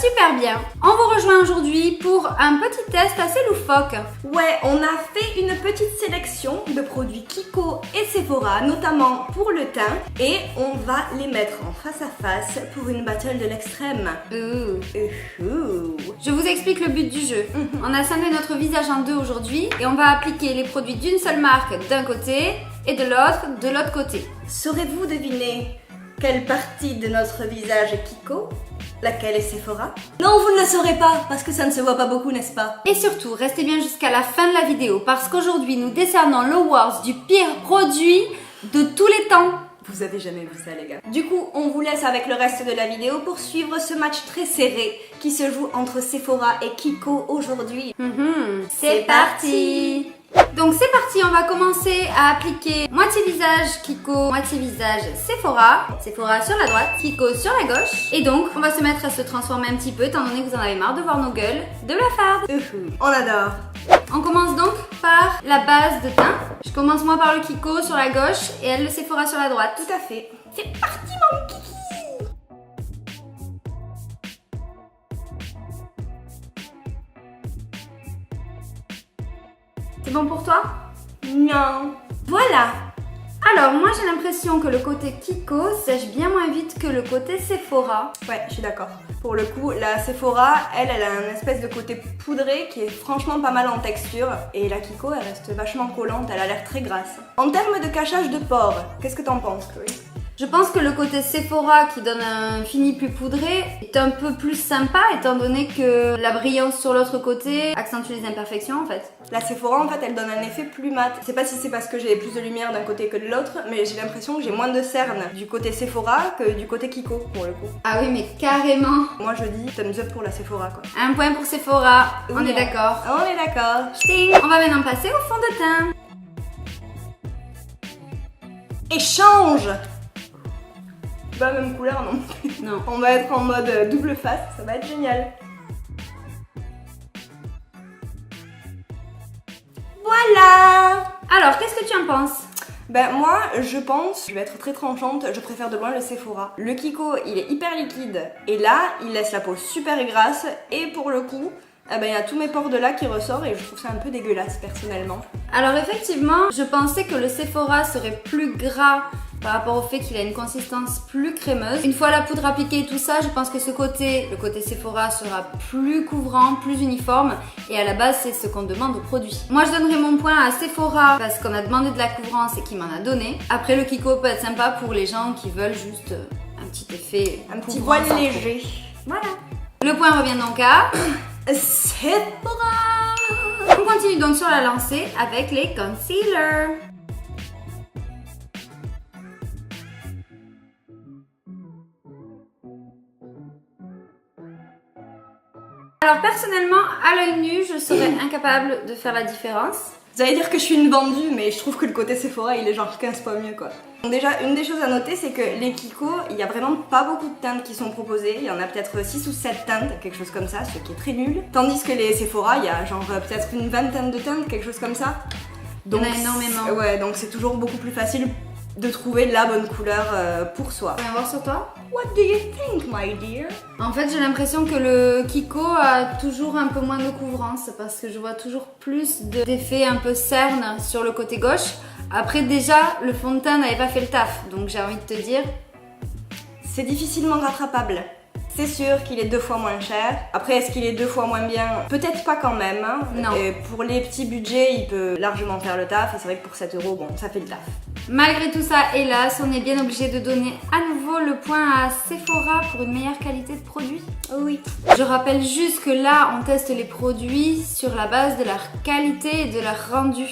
super bien. On vous rejoint aujourd'hui pour un petit test assez loufoque. Ouais, on a fait une petite sélection de produits Kiko et Sephora, notamment pour le teint, et on va les mettre en face à face pour une battle de l'extrême. Je vous explique le but du jeu. On a scindé notre visage en deux aujourd'hui et on va appliquer les produits d'une seule marque d'un côté et de l'autre côté. Saurez-vous deviner quelle partie de notre visage est Kiko? Laquelle est Sephora? Non, vous ne le saurez pas, parce que ça ne se voit pas beaucoup, n'est-ce pas? Et surtout, restez bien jusqu'à la fin de la vidéo parce qu'aujourd'hui nous décernons l'Awards du pire produit de tous les temps. Vous avez jamais vu ça, les gars. Du coup, on vous laisse avec le reste de la vidéo pour suivre ce match très serré qui se joue entre Sephora et Kiko aujourd'hui. C'est parti! Donc c'est parti, on va commencer à appliquer moitié visage Kiko, moitié visage Sephora. Sephora sur la droite, Kiko sur la gauche. Et donc on va se mettre à se transformer un petit peu étant donné que vous en avez marre de voir nos gueules de blafardes. On adore. On commence donc par la base de teint. Je commence moi par le Kiko sur la gauche et elle le Sephora sur la droite. Tout à fait. C'est parti mon kiki. C'est bon pour toi? Non. Voilà. Alors moi j'ai l'impression que le côté Kiko sèche bien moins vite que le côté Sephora. Ouais, je suis d'accord. Pour le coup, la Sephora, elle a un espèce de côté poudré qui est franchement pas mal en texture. Et la Kiko, elle reste vachement collante, elle a l'air très grasse. En termes de cachage de pores, qu'est-ce que t'en penses, Chloé? Je pense que le côté Sephora qui donne un fini plus poudré est un peu plus sympa étant donné que la brillance sur l'autre côté accentue les imperfections en fait. La Sephora en fait elle donne un effet plus mat. Je sais pas si c'est parce que j'ai plus de lumière d'un côté que de l'autre, mais j'ai l'impression que j'ai moins de cernes du côté Sephora que du côté Kiko pour le coup. Ah oui mais carrément. Moi je dis thumbs up pour la Sephora quoi. Un point pour Sephora, on Oui. est d'accord. On est d'accord. Ch'ting. On va maintenant passer au fond de teint. Échange. Pas même couleur non. Non. On va être en mode double face, ça va être génial. Voilà. Alors qu'est-ce que tu en penses? Ben moi, je pense, je vais être très tranchante, je préfère de loin le Sephora. Le Kiko, il est hyper liquide et là, il laisse la peau super grasse et pour le coup, eh ben, il y a tous mes pores de là qui ressortent et je trouve ça un peu dégueulasse personnellement. Alors effectivement, je pensais que le Sephora serait plus gras par rapport au fait qu'il a une consistance plus crémeuse. Une fois la poudre appliquée et tout ça, je pense que le côté Sephora sera plus couvrant, plus uniforme et à la base c'est ce qu'on demande au produit. Moi je donnerai mon point à Sephora parce qu'on a demandé de la couvrance et qu'il m'en a donné. Après le Kiko peut être sympa pour les gens qui veulent juste un petit effet, Un petit voile léger. Voilà. Le point revient donc à Sephora. On continue donc sur la lancée avec les concealers. Alors personnellement, à l'œil nu, je serais incapable de faire la différence. Vous allez dire que je suis une vendue, mais je trouve que le côté Sephora il est genre 15 fois mieux quoi. Donc déjà, une des choses à noter, c'est que les Kiko, il y a vraiment pas beaucoup de teintes qui sont proposées. Il y en a peut-être 6 ou 7 teintes, quelque chose comme ça, ce qui est très nul. Tandis que les Sephora, il y a genre peut-être une vingtaine de teintes, quelque chose comme ça. Donc, il y en a énormément. Ouais, donc c'est toujours beaucoup plus facile de trouver la bonne couleur pour soi. On va voir sur toi. What do you think, my dear? En fait, j'ai l'impression que le Kiko a toujours un peu moins de couvrance parce que je vois toujours plus d'effets un peu cerne sur le côté gauche. Après, déjà, le fond de teint n'avait pas fait le taf, donc j'ai envie de te dire... C'est difficilement rattrapable. C'est sûr qu'il est 2 fois moins cher. Après, est-ce qu'il est 2 fois moins bien? Peut-être pas quand même. Hein. Non. Et pour les petits budgets, il peut largement faire le taf. Et c'est vrai que pour 7 €, bon, ça fait le taf. Malgré tout ça, hélas, on est bien obligé de donner à nouveau le point à Sephora pour une meilleure qualité de produit. Oui. Je rappelle juste que là, on teste les produits sur la base de leur qualité et de leur rendu.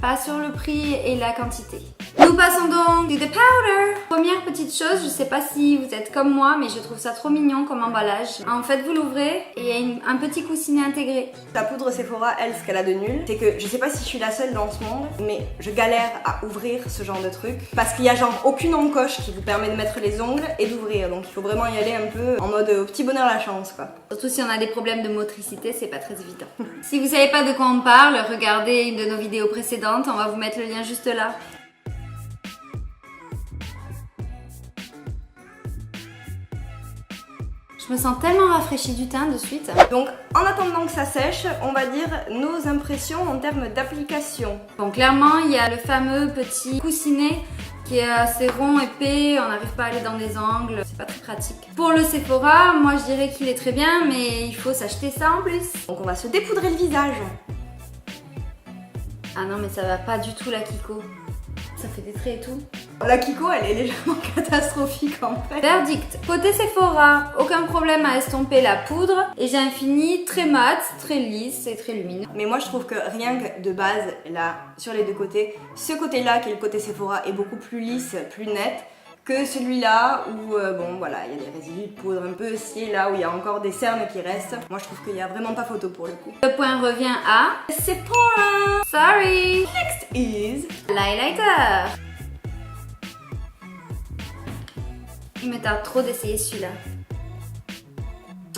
Pas sur le prix et la quantité. Nous passons donc to the powder. Première petite chose, je sais pas si vous êtes comme moi, mais je trouve ça trop mignon comme emballage. En fait, vous l'ouvrez et il y a un petit coussinet intégré. La poudre Sephora, elle, ce qu'elle a de nul, c'est que je sais pas si je suis la seule dans ce monde, mais je galère à ouvrir ce genre de truc parce qu'il y a genre aucune encoche qui vous permet de mettre les ongles et d'ouvrir. Donc il faut vraiment y aller un peu en mode au petit bonheur la chance quoi. Surtout si on a des problèmes de motricité, c'est pas très évident. Si vous savez pas de quoi on parle, regardez une de nos vidéos précédentes, on va vous mettre le lien juste là. Je Je me sens tellement rafraîchie du teint de suite. Donc en attendant que ça sèche, on va dire nos impressions en termes d'application. Bon, clairement, il y a le fameux petit coussinet qui est assez rond, épais, on n'arrive pas à aller dans des angles, c'est pas très pratique. Pour le Sephora, moi je dirais qu'il est très bien, mais il faut s'acheter ça en plus. Donc on va se dépoudrer le visage. Ah non, mais ça va pas du tout la Kiko. Ça fait des traits et tout. La Kiko, elle est légèrement catastrophique en fait. Verdict. Côté Sephora, aucun problème à estomper la poudre. Et j'ai un fini très mat, très lisse et très lumineux. Mais moi je trouve que rien que de base, là, sur les deux côtés, ce côté-là qui est le côté Sephora est beaucoup plus lisse, plus net que celui-là où, bon voilà, il y a des résidus de poudre un peu aussi, là où il y a encore des cernes qui restent. Moi je trouve qu'il n'y a vraiment pas photo pour le coup. Le point revient à Sephora. Sorry. Next is l'highlighter. Il me tarde trop d'essayer celui-là.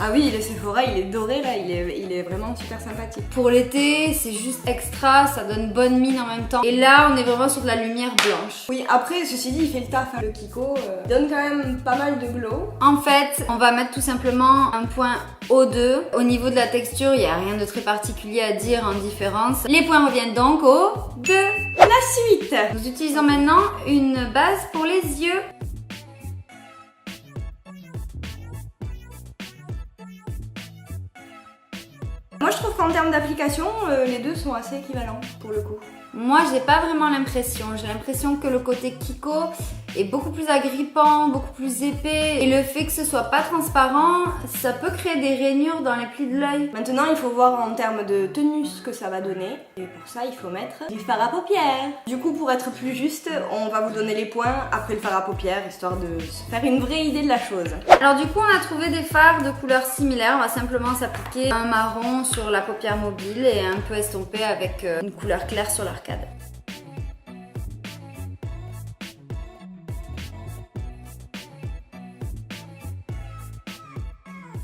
Ah oui, le Sephora, il est doré là, il est vraiment super sympathique. Pour l'été, c'est juste extra, ça donne bonne mine en même temps. Et là, on est vraiment sur de la lumière blanche. Oui, après, ceci dit, il fait le taf. Hein. Le Kiko donne quand même pas mal de glow. En fait, on va mettre tout simplement un point O2. Au niveau de la texture, il n'y a rien de très particulier à dire en différence. Les points reviennent donc au 2. La suite. Nous utilisons maintenant une base pour les yeux. Moi je trouve qu'en termes d'application, les deux sont assez équivalents pour le coup. Moi, j'ai pas vraiment l'impression. J'ai l'impression que le côté Kiko est beaucoup plus agrippant, beaucoup plus épais. Et le fait que ce soit pas transparent, ça peut créer des rainures dans les plis de l'œil. Maintenant, il faut voir en termes de tenue ce que ça va donner. Et pour ça, il faut mettre du fard à paupières. Du coup, pour être plus juste, on va vous donner les points après le fard à paupières, histoire de se faire une vraie idée de la chose. Alors du coup, on a trouvé des fards de couleurs similaires. On va simplement s'appliquer un marron sur la paupière mobile et un peu estomper avec une couleur claire sur l'arcade.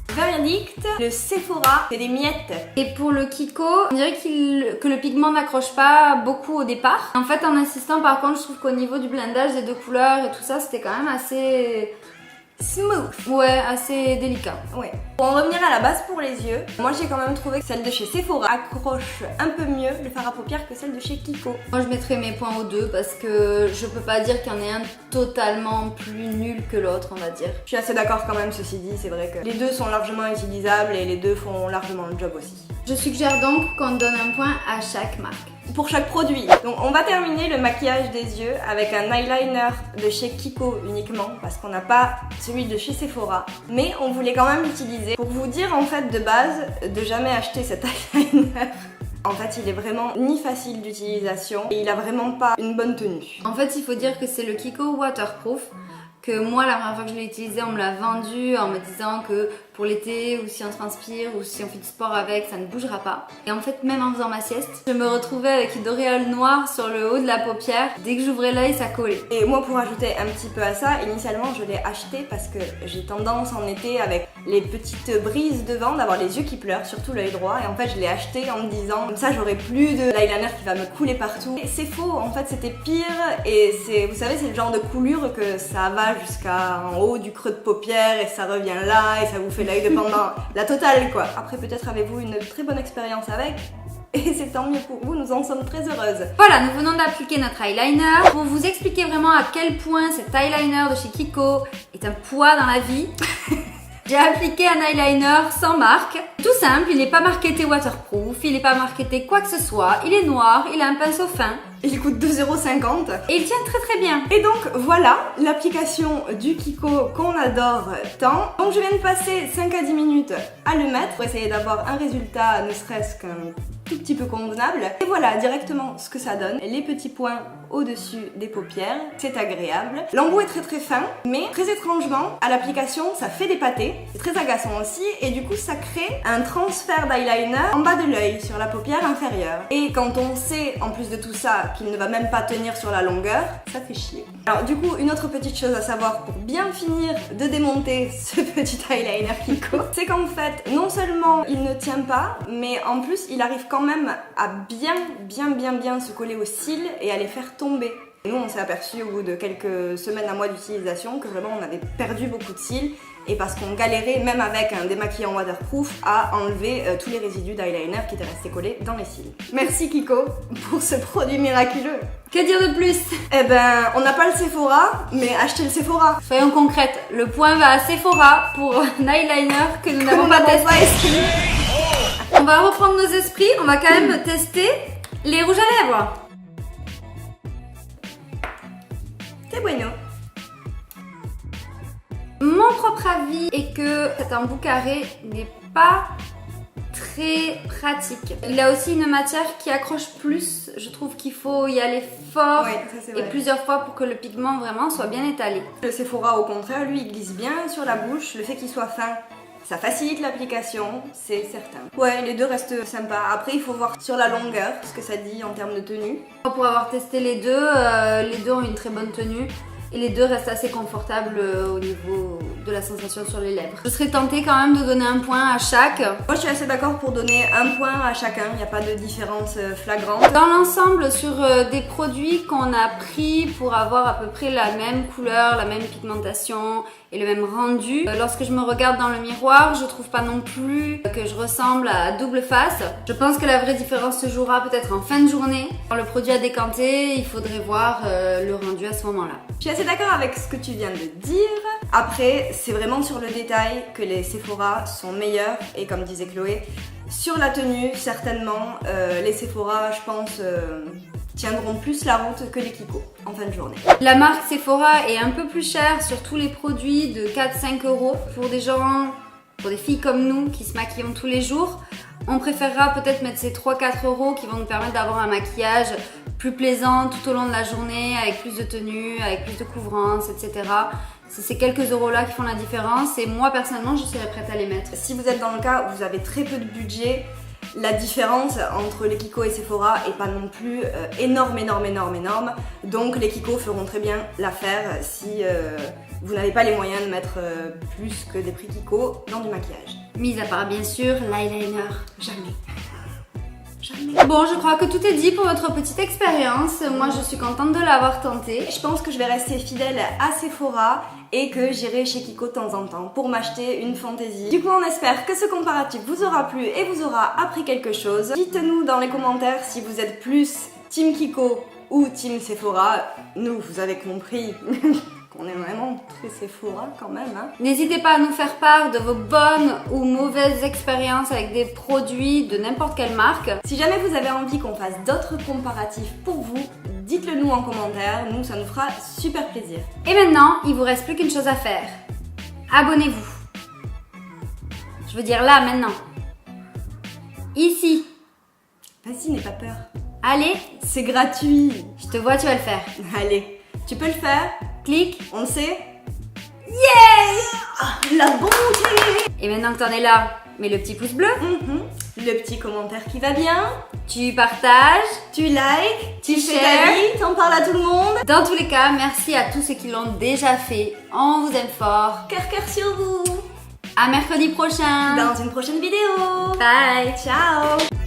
Verdict, le Sephora, c'est des miettes. Et pour le Kiko, on dirait que le pigment n'accroche pas beaucoup au départ. En fait, en insistant, par contre, je trouve qu'au niveau du blendage des deux couleurs et tout ça, c'était quand même assez smooth. Ouais, assez délicat. Ouais. Pour en revenir à la base pour les yeux, moi j'ai quand même trouvé que celle de chez Sephora accroche un peu mieux le fard à paupières que celle de chez Kiko. Moi je mettrais mes points aux deux parce que je peux pas dire qu'il y en ait un totalement plus nul que l'autre, on va dire. Je suis assez d'accord quand même, ceci dit, c'est vrai que les deux sont largement utilisables et les deux font largement le job aussi. Je suggère donc qu'on donne un point à chaque marque. Pour chaque produit. Donc on va terminer le maquillage des yeux avec un eyeliner de chez Kiko uniquement parce qu'on n'a pas celui de chez Sephora. Mais on voulait quand même l'utiliser pour vous dire en fait de base de jamais acheter cet eyeliner. En fait, il est vraiment ni facile d'utilisation et il a vraiment pas une bonne tenue. En fait, il faut dire que c'est le Kiko Waterproof. Que moi, la première fois que je l'ai utilisé, on me l'a vendu en me disant que pour l'été, ou si on transpire, ou si on fait du sport avec, ça ne bougera pas. Et en fait, même en faisant ma sieste, je me retrouvais avec une auréole noire sur le haut de la paupière. Dès que j'ouvrais l'œil, ça collait. Et moi, pour ajouter un petit peu à ça, initialement, je l'ai acheté parce que j'ai tendance en été, avec les petites brises de vent, d'avoir les yeux qui pleurent, surtout l'œil droit. Et en fait, je l'ai acheté en me disant, comme ça, j'aurai plus de l'eyeliner qui va me couler partout. Et c'est faux, en fait, c'était pire. Et c'est, vous savez, c'est le genre de coulure que ça va jusqu'en haut du creux de paupière et ça revient là et ça vous fait l'œil de pendant la totale quoi. Après peut-être avez-vous une très bonne expérience avec et c'est tant mieux pour vous, nous en sommes très heureuses. Voilà, nous venons d'appliquer notre eyeliner pour vous expliquer vraiment à quel point cet eyeliner de chez Kiko est un poids dans la vie. J'ai appliqué un eyeliner sans marque. Tout simple, il n'est pas marketé waterproof, il n'est pas marketé quoi que ce soit, il est noir, il a un pinceau fin. Il coûte 2,50 €. Et il tient très très bien. Et donc voilà l'application du Kiko qu'on adore tant. Donc je viens de passer 5 à 10 minutes à le mettre pour essayer d'avoir un résultat ne serait-ce qu'un tout petit peu convenable. Et voilà directement ce que ça donne. Les petits points au-dessus des paupières, c'est agréable. L'embout est très très fin, mais très étrangement, à l'application, ça fait des pâtés. C'est très agaçant aussi, et du coup, ça crée un transfert d'eyeliner en bas de l'œil, sur la paupière inférieure. Et quand on sait, en plus de tout ça, qu'il ne va même pas tenir sur la longueur, ça fait chier. Alors du coup, une autre petite chose à savoir pour bien finir de démonter ce petit eyeliner Kiko, c'est qu'en fait, non seulement il ne tient pas, mais en plus, il arrive quand même à bien se coller aux cils et à les faire tomber. Et nous on s'est aperçu au bout de quelques semaines à mois d'utilisation que vraiment on avait perdu beaucoup de cils et parce qu'on galérait même avec un démaquillant waterproof à enlever tous les résidus d'eyeliner qui étaient restés collés dans les cils. Merci Kiko pour ce produit miraculeux. Que dire de plus? Eh ben, on n'a pas le Sephora, mais achetez le Sephora. Soyons concrètes, le point va à Sephora pour un eyeliner que nous n'avons pas testé. On va reprendre nos esprits, on va quand même tester les rouges à lèvres. C'est bueno. Mon propre avis est que cet embout carré n'est pas très pratique. Il a aussi une matière qui accroche plus. Je trouve qu'il faut y aller fort et plusieurs fois pour que le pigment vraiment soit bien étalé. Le Sephora au contraire, lui, il glisse bien sur la bouche. Le fait qu'il soit fin, ça facilite l'application, c'est certain. Ouais, les deux restent sympas. Après, il faut voir sur la longueur ce que ça dit en termes de tenue. Pour avoir testé les deux ont une très bonne tenue. Et les deux restent assez confortables au niveau de la sensation sur les lèvres. Je serais tentée quand même de donner un point à chaque. Moi je suis assez d'accord pour donner un point à chacun, il n'y a pas de différence flagrante. Dans l'ensemble, sur des produits qu'on a pris pour avoir à peu près la même couleur, la même pigmentation et le même rendu, lorsque je me regarde dans le miroir, je trouve pas non plus que je ressemble à double face. Je pense que la vraie différence se jouera peut-être en fin de journée. Quand le produit a décanté, il faudrait voir le rendu à ce moment-là. Je suis assez d'accord avec ce que tu viens de dire. Après, c'est vraiment sur le détail que les Sephora sont meilleurs. Et comme disait Chloé, sur la tenue, certainement, les Sephora, je pense, tiendront plus la route que les Kiko en fin de journée. La marque Sephora est un peu plus chère sur tous les produits de 4-5 €. Pour des gens, pour des filles comme nous qui se maquillons tous les jours, on préférera peut-être mettre ces 3-4 € qui vont nous permettre d'avoir un maquillage plus plaisant tout au long de la journée, avec plus de tenue, avec plus de couvrance, etc. C'est ces quelques euros là qui font la différence et moi personnellement je serais prête à les mettre. Si vous êtes dans le cas où vous avez très peu de budget, la différence entre les Kiko et Sephora est pas non plus énorme. Donc les Kiko feront très bien l'affaire si vous n'avez pas les moyens de mettre plus que des prix Kiko dans du maquillage. Mis à part bien sûr l'eyeliner. Jamais. Bon, je crois que tout est dit pour notre petite expérience. Moi, je suis contente de l'avoir tenté. Je pense que je vais rester fidèle à Sephora et que j'irai chez Kiko de temps en temps pour m'acheter une fantaisie. Du coup, on espère que ce comparatif vous aura plu et vous aura appris quelque chose. Dites-nous dans les commentaires si vous êtes plus Team Kiko ou Team Sephora. Nous, vous avez compris. On est vraiment très Sephora quand même. Hein. N'hésitez pas à nous faire part de vos bonnes ou mauvaises expériences avec des produits de n'importe quelle marque. Si jamais vous avez envie qu'on fasse d'autres comparatifs pour vous, dites-le nous en commentaire, nous ça nous fera super plaisir. Et maintenant, il vous reste plus qu'une chose à faire. Abonnez-vous. Je veux dire là, maintenant. Ici. Vas-y, n'aie pas peur. Allez. C'est gratuit. Je te vois, tu vas le faire. Allez, tu peux le faire. Clique. On le sait. Yeah! La bonté. Et maintenant que t'en es là, mets le petit pouce bleu. Le petit commentaire qui va bien. Tu partages. Tu likes. Tu fais ta vie. T'en parles à tout le monde. Dans tous les cas, merci à tous ceux qui l'ont déjà fait. On vous aime fort. Cœur sur vous. À mercredi prochain. Dans une prochaine vidéo. Bye. Ciao.